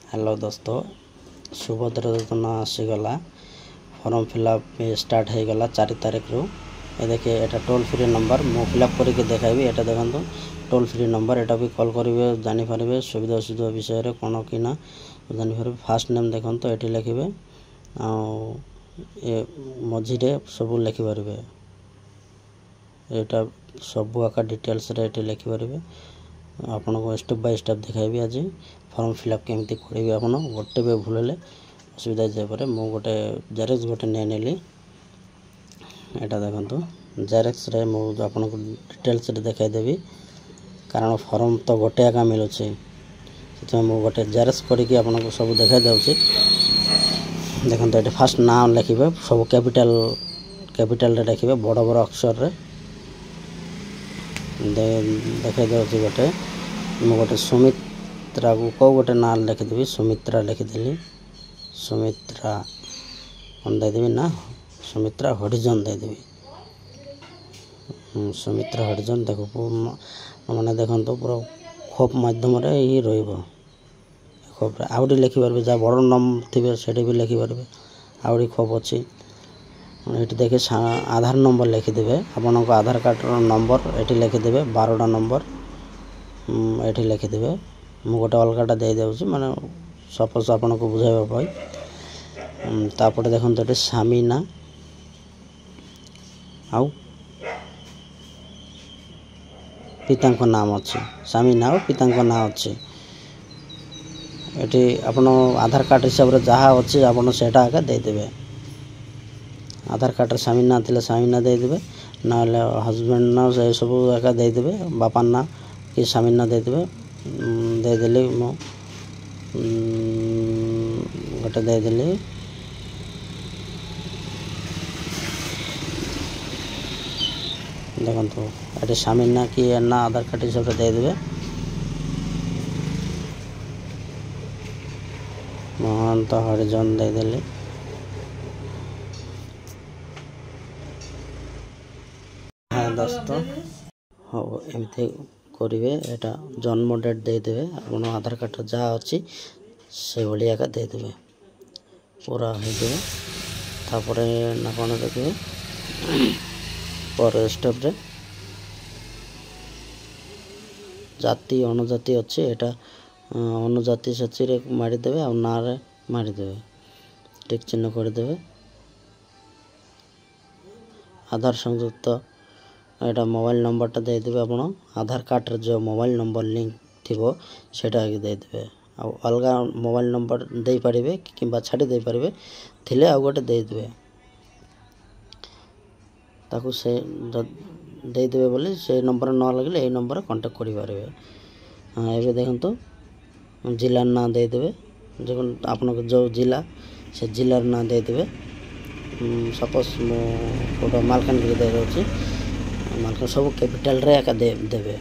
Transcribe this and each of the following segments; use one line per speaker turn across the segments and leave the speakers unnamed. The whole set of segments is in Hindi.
हेलो दोस्तों सुभद्रा योजना आसीगला फॉर्म फिलअप स्टार्ट हो गला 4 तारिख रु ए देखिए एटा टोल फ्री नंबर मु फिलअप करके देखाइबी एटा देखंतु टोल फ्री नंबर एटा भी कॉल करिवे जानि पारिबे सुविधा असुविधा विषय रे कोन कि ना जानि पारिबे फास्ट नेम देखंतु एटी लिखिबे आ ए मझी रे सब लिखि पारिबे एटा सब आका डिटेल्स रे एटी लिखि पारिबे आपन को स्टेप बाय स्टेप देखाइबी आज फॉर्म फिलअप केमती करिवे आपन गोटे बे भूल ले असुविधा जाय पारे मु गोटे जेरक्स गोटे नै नेली एटा देखंतु जेरक्स रे मु आपन को डिटेल्स रे देखाइ देबी कारण फॉर्म तो गोटे आका मिलु छै सेते मु गोटे जेरक्स करके आपन को सब देखाइ दउछि देखंतु एटा फर्स्ट नाम लिखिबे सब कैपिटल रे लिखिबे बड़ बड़ अक्षर रे देखाइ दउछि गोटे मु गोटे सुमित्रा को गोटे ना लिखिदेवी सुमित्रा लिखिदेली सुमित्रा कौन देदेवी ना सुमित्रा हरिजन देदेवी सुमित्रा हरिजन देखो मैंने देखो पूरा खोप माध्यम ही रोप आउरी लिखि पारे जहाँ बड़ नाम थे से भी लिखि पारे आउरी खोप अच्छी ये देखिए आधार नंबर लिखिदेवे आपण को आधार कार्ड नंबर ये लिखिदेवे 12टा नंबर ये लिखिदेवे मु गोटे अलगाटा दे देउछि माने सपोज आपन को बुझाइबा पई तापटे देखन तो सामिना आउ पिता को नाम अछि सामिना आउ पिता को नाम अछि एटी आपन आधार कार्ड हिसाब रे जहा अछि आपन सेटा आके दे देबे आधार कार्ड रे सामिना थिले सामिना दे देबे नाले हस्बैंड ना से सब आके दे देबे बापा ना कि सामिना दे देबे दे देली मो गोटे दे देली देखो ये सामिना कि ना आधार कार्ड हिसाब से दे देवे महंत हरिजन दे देली हाँ दोस्तों हाँ एमती करेंगे एटा जन्म डेट दे देवे अपन आधार कार्ड जहाँ अच्छी से भाई आका दे देवे पूरा हो जाए तापर ना कौन देखिए पर स्टेप रे जाति अनुजाति अच्छी एटा अनुजाति सचिरे मारी देवे आ ना रे मारी देवे टिक चिन्ह कर देवे आधार संयुक्त एटा मोबाइल नंबर टा दे देवे अपन आधार कार्ड रे जो मोबाइल नंबर लिंक थिबो सेटा दे देवे आ अलगा मोबाइल नंबर दे पारिबे किबा छाडी दे पारिबे थिले आ गोटे दे देवे ताकू से दे देवे बोले से नंबर न लगले ए नंबर कांटेक्ट करि पारिबे हां एबे देखंतो जिला ना दे देवे जब आपन को जो जिला से जिलार ना दे देवे सपोज मो फोटो मालकानगिरी दे रहउची मालका सब कैपिटल रे आका दे देवे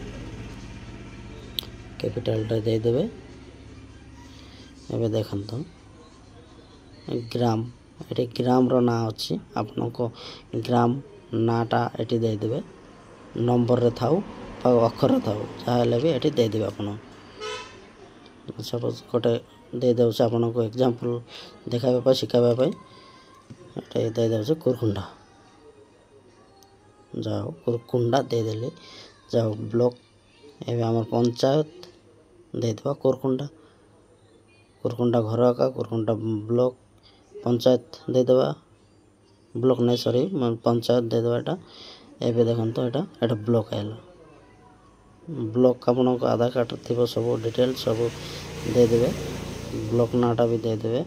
कैपिटल रे दे देवे एबे देखंतो ग्राम एटे ग्राम रो ना अछि आपन को ग्राम नाटा एटी दे देवे नंबर रे थाउ अक्षर थाउ चाहे भी एटी दे देवे आपन सपोज कोटे दे देउछ आपन को एग्जांपल देखाबे पय सिखाबे पय एटे दे देउछ कुरकुंडा जाओ कुरकुंडा दे देले जाओ ब्लॉक एबे हमर पंचायत दे देबा कुरकुंडा कुरकुंडा घर का कुरकुंडा ब्लॉक पंचायत दे देबा ब्लॉक नहीं सॉरी पंचायत दे देबा एटा एबे देखन तो एटा ब्लॉक आइला ब्लॉक आपन को आधार कार्ड थिबो सब डिटेल सब दे देबे ब्लॉक नाटा भी दे देबे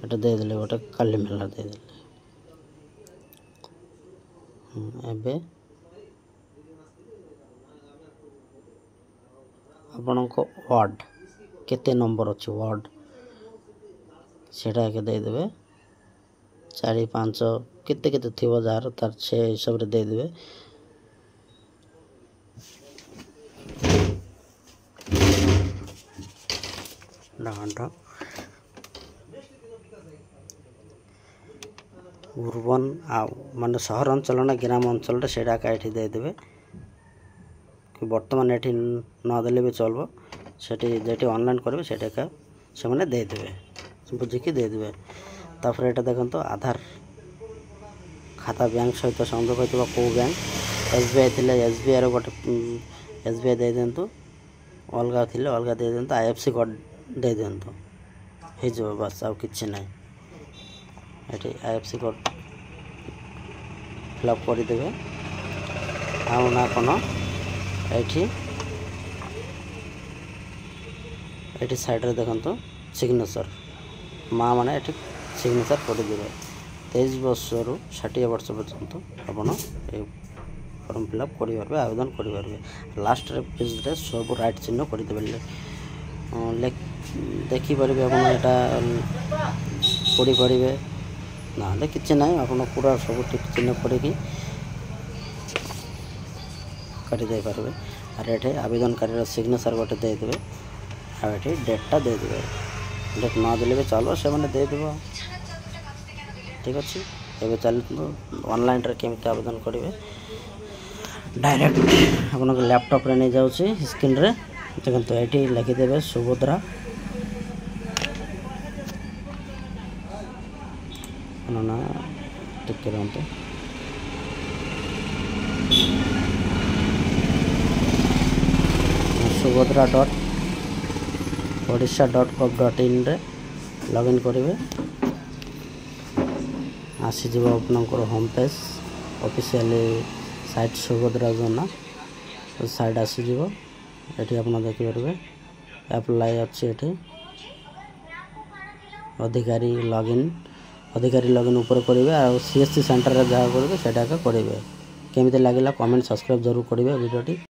एटा दे देले गोटे काली मेला दे देले एबे आपन को वार्ड केते नंबर अछि वार्ड सेटा के दे देबे 4 5 केते केते थिबो जार तार से सब रे दे देबे डांडा urban माने शहर अंचल ना ग्राम अंचल रे सेटा का एठी दे देबे कि वर्तमान एठी न देले भी चलबो सेठी जेठी ऑनलाइन करबे सेटा का ସେମାନେ ଦେଇଦେବେ, ବୁଝିକି ଦେଇଦେବେ। ତାପରେ ଏଇଟା ଦେଖନ୍ତୁ ଆଧାର ଖାତା ବ୍ୟାଙ୍କ ସହିତ ସଂଯୋଗ ହୋଇଥିବା କେଉଁ ବ୍ୟାଙ୍କ, SBI ଥିଲେ SBIର ଗୋଟେ SBI ଦେଇଦିଅନ୍ତୁ, ଅଲଗା ଥିଲେ ଅଲଗା ଦେଇଦିଅନ୍ତୁ, IFSC କୋଡ଼ ଦେଇଦିଅନ୍ତୁ, ହେଇଯିବ ବାସ୍, ଆଉ କିଛି ନାହିଁ। ଏଠି IFSC କୋଡ଼ ଫିଲ୍ଅପ୍ କରିଦେବେ। ଆଉ ନା କ'ଣ ଏଠି ସାଇଡ଼୍ରେ ଦେଖନ୍ତୁ ସିଗ୍ନେଚର୍, ମାଆ ମାନେ ଏଠି ସିଗ୍ନେଚର୍ କରିଦେବେ। 23 ବର୍ଷରୁ 60 ବର୍ଷ ପର୍ଯ୍ୟନ୍ତ ଆପଣ এই ଫର୍ମ ଫିଲ୍ଅପ୍ କରିପାରିବେ, ଆବେଦନ କରିପାରିବେ। ଲାଷ୍ଟରେ ପେଜ୍ରେ ସବୁ ରାଇଟ୍ ଚିହ୍ନ କରିଦେବେ, ଦେଖିପାରିବେ ଆପଣ, ଏଇଟା ପଢ଼ିପାରିବେ, ନହେଲେ କିଛି ନାହିଁ, ଆପଣ ପୁରା ସବୁ ଠିକ୍ ଚିହ୍ନ କରିକି କରିଦେଇପାରିବେ। আর এটি আবেদনকারীর সিগনেচার গোটে ଦେଇଦେବେ, ଆଉ ଏଠି ଡେଟ୍ଟା ଦେଇଦେବେ। ଡେଟ୍ ନ ଦେଲେ ବି ଚାଲିବ, ସେମାନେ ଦେଇଦେବ। ଠିକ୍ ଅଛି, ଏବେ ଚାଲନ୍ତୁ ଅନଲାଇନ୍ରେ କେମିତି ଆବେଦନ କରିବେ। ଡାଇରେକ୍ଟ ଆପଣଙ୍କ ଲ୍ୟାପଟପ୍ରେ ନେଇଯାଉଛି ସ୍କ୍ରିନ୍ରେ, ଦେଖନ୍ତୁ ଏଠି ଲେଖିଦେବେ ସୁଭଦ୍ରା, ନା ଟିକେ ରୁହନ୍ତୁ, subhadra.odisha.gov.in ଲଗ୍ଇନ୍ କରିବେ। ଆସିଯିବ ଆପଣଙ୍କର home page, officially site Subhadra Yojana site ଆସିଯିବ। ଏଠି ଆପଣ ଦେଖିପାରିବେ ଆପ୍ଲାଏ ଅଛି, ଏଠି ଅଧିକାରୀ ଲଗ୍ଇନ୍ ଉପରେ କରିବେ। ଆଉ CSC ସେଣ୍ଟରରେ ଯାହା କରିବେ ସେଇଟା କରିବେ। କେମିତି ଲାଗିଲା କମେଣ୍ଟ ସବସ୍କ୍ରାଇବ୍ ଜରୁର କରିବେ ଭିଡ଼ିଓଟି।